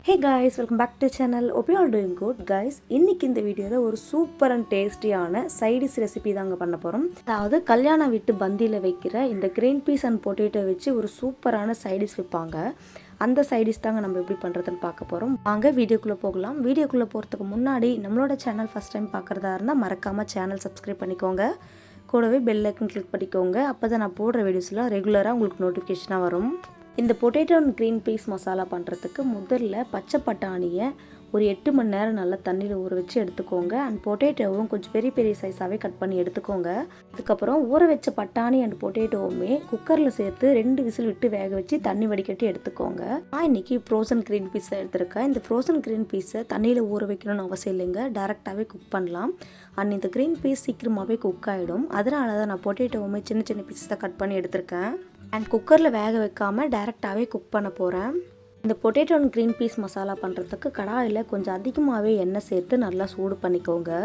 Hey guys, welcome back to channel. Hope you all doing good guys. இன்னைக்கு இந்த வீடியோல ஒரு சூப்பர் அண்ட் டேஸ்டியான சைடிஷ் ரெசிபி தாங்க பண்ண போறோம். அதாவது கல்யாண வீட்டு பந்தியில வைக்கிற இந்த கிரீன் பீஸ் அண்ட் பொட்டேட்டோ வச்சு ஒரு சூப்பரான சைடிஷ் வைப்பாங்க. அந்த சைடிஷ் தாங்க நம்ம எப்படி பண்றதுன்னு பார்க்க போறோம். வாங்க வீடியோக்குள்ள போகலாம். வீடியோக்குள்ள போறதுக்கு முன்னாடி நம்மளோட சேனல் ஃபர்ஸ்ட் டைம் பார்க்கறதா இருந்தா மறக்காம சேனல் சப்ஸ்கிரைப் பண்ணிக்கோங்க. கூடவே பெல் ஐக்கன் கிளிக் பண்ணிக்கோங்க. அப்பதான் நான் போடுற வீடியோஸ்லாம் ரெகுலரா உங்களுக்கு நோட்டிஃபிகேஷனா வரும். இந்த potato and green peas masala பண்ணுறதுக்கு முதல்ல பச்சை பட்டாணியை ஒரு 8 மணி நேரம் நல்லா தண்ணியில் ஊற வச்சு எடுத்துக்கோங்க. அண்ட் பொட்டேட்டோவும் கொஞ்சம் பெரிய பெரிய சைஸாகவே கட் பண்ணி எடுத்துக்கோங்க. அதுக்கப்புறம் ஊற வச்ச பட்டாணி அண்ட் பொட்டேட்டோவுமே குக்கரில் சேர்த்து 2 விசில் விட்டு வேக வச்சு தண்ணி வடிகட்டி எடுத்துக்கோங்க. நான் இன்னைக்கு ஃப்ரோசன் க்ரீன் பீஸை எடுத்திருக்கேன். இந்த ஃப்ரோசன் க்ரீன் பீஸை தண்ணியில் ஊற வைக்கணும்னு அவசியம் இல்லைங்க, டேரெக்டாகவே குக் பண்ணலாம். அண்ட் இந்த க்ரீன் பீஸ் சீக்கிரமாகவே குக் ஆகிடும். அதனால தான் நான் பொட்டேட்டோவுமே சின்ன சின்ன பீஸஸாக கட் பண்ணி எடுத்திருக்கேன். அண்ட் குக்கரில் வேக வைக்காமல் டேரெக்டாகவே குக் பண்ண போகிறேன். இந்த potato and green peas masala பண்ணுறதுக்கு கடாயில் கொஞ்சம் அதிகமாகவே எண்ணெய் சேர்த்து நல்லா சூடு பண்ணிக்கோங்க.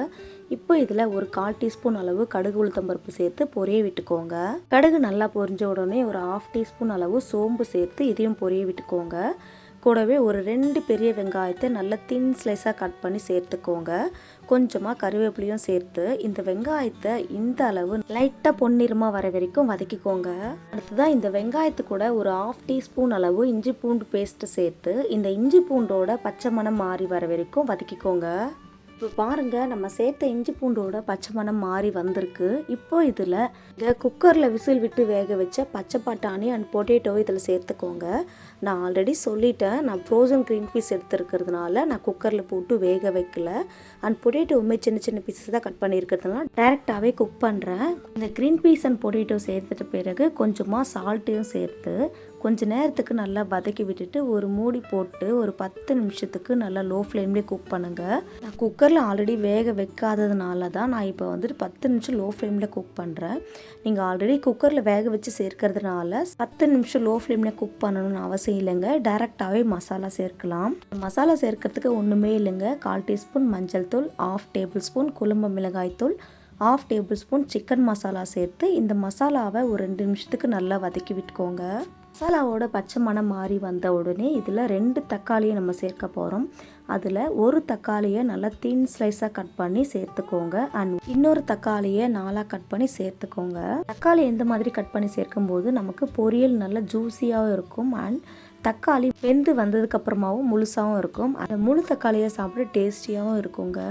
இப்போ இதில் ஒரு 1/4 டீஸ்பூன் அளவு கடுகு உளுத்தம்பருப்பு சேர்த்து பொரிய விட்டுக்கோங்க. கடுகு நல்லா பொரிஞ்ச உடனே ஒரு 1/2 டீஸ்பூன் அளவு சோம்பு சேர்த்து இதையும் பொரிய விட்டுக்கோங்க. கூடவே ஒரு 2 பெரிய வெங்காயத்தை நல்லா தின் ஸ்லைஸாக கட் பண்ணி சேர்த்துக்கோங்க. கொஞ்சமாக கருவேப்பிலையும் சேர்த்து இந்த வெங்காயத்தை இந்த அளவு லைட்டாக பொன்னிறமாக வர வரைக்கும் வதக்கிக்கோங்க. அடுத்ததான் இந்த வெங்காயத்து கூட ஒரு 1/2 டீஸ்பூன் அளவு இஞ்சி பூண்டு பேஸ்ட்டு சேர்த்து இந்த இஞ்சி பூண்டோட பச்சை மணம் மாறி வர வரைக்கும் வதக்கிக்கோங்க. இப்போ பாருங்கள், நம்ம சேர்த்த இஞ்சி பூண்டோட பச்சை மணம் மாறி வந்திருக்கு. இப்போ இதில் குக்கரில் விசில் விட்டு வேக வச்ச பச்சை பட்டாணி அண்ட் பொட்டேட்டோ இதில் சேர்த்துக்கோங்க. நான் ஆல்ரெடி சொல்லிட்டேன், நான் ஃப்ரோசன் க்ரீன் பீஸ் எடுத்துருக்கிறதுனால நான் குக்கரில் போட்டு வேக வைக்கல. அண்ட் பொட்டேட்டோவுமே சின்ன சின்ன பீஸஸ் தான் கட் பண்ணியிருக்கிறதுனால டேரெக்டாகவே குக் பண்ணுறேன். இந்த க்ரீன் பீஸ் அண்ட் பொட்டேட்டோ சேர்த்துட்ட பிறகு கொஞ்சமாக சால்ட்டையும் சேர்த்து கொஞ்ச நேரத்துக்கு நல்லா வதக்கி விட்டுட்டு ஒரு மூடி போட்டு ஒரு 10 நிமிஷத்துக்கு நல்லா லோ ஃப்ளேம்லேயே குக் பண்ணுங்கள். நான் குக்கரில் ஆல்ரெடி வேக வைக்காததுனால தான் நான் இப்போ வந்துட்டு 10 நிமிஷம் லோ ஃப்ளேமில் குக் பண்ணுறேன். நீங்கள் ஆல்ரெடி குக்கரில் வேக வச்சு சேர்க்கறதுனால 10 நிமிஷம் லோ ஃப்ளேமில் குக் பண்ணணும்னு அவசியம் இல்லைங்க, டைரெக்டாகவே மசாலா சேர்க்கலாம். மசாலா சேர்க்கறதுக்கு ஒன்றுமே இல்லைங்க. 1/4 டீஸ்பூன் மஞ்சள் தூள், 1/2 டேபிள் ஸ்பூன் குழம்பு மிளகாய் தூள், 1/2 டேபிள் ஸ்பூன் சிக்கன் மசாலா சேர்த்து இந்த மசாலாவை ஒரு 2 நிமிஷத்துக்கு நல்லா வதக்கி விட்டுக்கோங்க. மசாலாவோட பச்சை மணம் மாறி வந்த உடனே இதில் 2 தக்காளியை நம்ம சேர்க்க போகிறோம். அதில் ஒரு தக்காளியை நல்லா தின் ஸ்லைஸாக கட் பண்ணி சேர்த்துக்கோங்க. அண்ட் இன்னொரு தக்காளியை 4 கட் பண்ணி சேர்த்துக்கோங்க. தக்காளி எந்த மாதிரி கட் பண்ணி சேர்க்கும்போது நமக்கு பொரியல் நல்லா ஜூஸியாகவும் இருக்கும். அண்ட் தக்காளி வெந்து வந்ததுக்கப்புறமாவும் முழுசாகவும் இருக்கும். அந்த முழு தக்காளியை சாப்பிட டேஸ்டியாகவும் இருக்குங்க.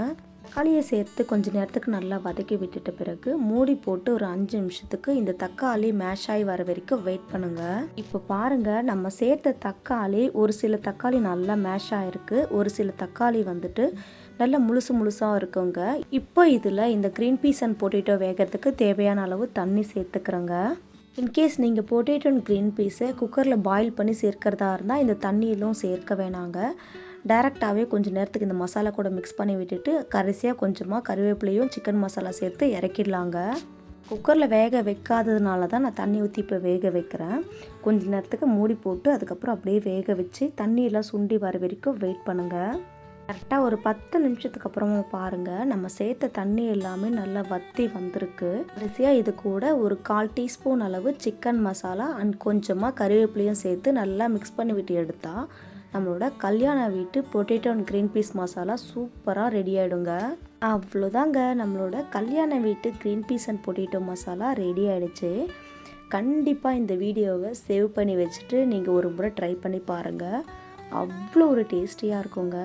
தக்காளியை சேர்த்து கொஞ்சம் நேரத்துக்கு நல்லா வதக்கி விட்டுட்ட பிறகு மூடி போட்டு ஒரு 5 நிமிஷத்துக்கு இந்த தக்காளி மேஷ் ஆகி வர வரைக்கும் வெயிட் பண்ணுங்க. இப்போ பாருங்க, நம்ம சேர்த்த தக்காளி ஒரு சில தக்காளி நல்லா மேஷ் ஆகிருக்கு, ஒரு சில தக்காளி வந்துட்டு நல்லா முழுசாக இருக்குங்க. இப்போ இதில் இந்த க்ரீன் பீஸ் அண்ட் பொட்டேட்டோ வேகிறதுக்கு தேவையான அளவு தண்ணி சேர்த்துக்கிறோங்க. இன்கேஸ் நீங்கள் பொட்டேட்டோ அண்ட் க்ரீன் பீஸை குக்கரில் பாயில் பண்ணி சேர்க்கிறதா இருந்தால் இந்த தண்ணியிலும் சேர்க்க வேணாங்க. டைரெக்டாகவே கொஞ்சம் நேரத்துக்கு இந்த மசாலா கூட மிக்ஸ் பண்ணி விட்டுட்டு கடைசியாக கொஞ்சமாக கருவேப்பிலையும் சிக்கன் மசாலா சேர்த்து இறக்கிடலாங்க. குக்கரில் வேக வைக்காததுனால தான் நான் தண்ணி ஊற்றி இப்போ வேக வைக்கிறேன். கொஞ்சம் நேரத்துக்கு மூடி போட்டு அதுக்கப்புறம் அப்படியே வேக வச்சு தண்ணியெல்லாம் சுண்டி வர வரைக்கும் வெயிட் பண்ணுங்கள். கரெக்டாக ஒரு 10 நிமிஷத்துக்கு அப்புறமா பாருங்கள், நம்ம சேர்த்த தண்ணி எல்லாமே நல்லா வற்றி வந்திருக்கு. கடைசியாக இது கூட ஒரு 1/4 டீஸ்பூன் அளவு சிக்கன் மசாலா அண்ட் கொஞ்சமாக கருவேப்பிலையும் சேர்த்து நல்லா மிக்ஸ் பண்ணி விட்டு எடுத்தால் நம்மளோட கல்யாண வீட்டு potato and green peas masala சூப்பராக ரெடி ஆகிடுங்க. அவ்வளோதாங்க, நம்மளோட கல்யாண வீட்டு green peace and potato masala ready ஆகிடுச்சு. கண்டிப்பாக இந்த வீடியோவை சேவ் பண்ணி வச்சுட்டு நீங்கள் ஒரு முறை ட்ரை பண்ணி பாருங்கள். அவ்வளோ ஒரு டேஸ்டியாக இருக்குங்க.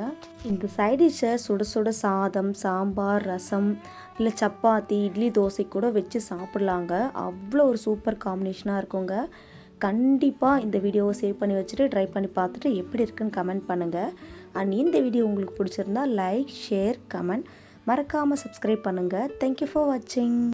இந்த சைடிஷை சுட சுட சாதம், சாம்பார், ரசம் இல்லை சப்பாத்தி, இட்லி, தோசை கூட வச்சு சாப்பிட்லாங்க. அவ்வளோ ஒரு சூப்பர் காம்பினேஷனாக இருக்குங்க. கண்டிப்பாக இந்த வீடியோவை சேவ் பண்ணி வச்சுட்டு ட்ரை பண்ணி பார்த்துட்டு எப்படி இருக்குன்னு கமெண்ட் பண்ணுங்கள். அண்ட் இந்த வீடியோ உங்களுக்கு பிடிச்சிருந்தா லைக், ஷேர், கமெண்ட் மறக்காமல் சப்ஸ்கிரைப் பண்ணுங்கள். தேங்க்யூ ஃபார் வாட்சிங்.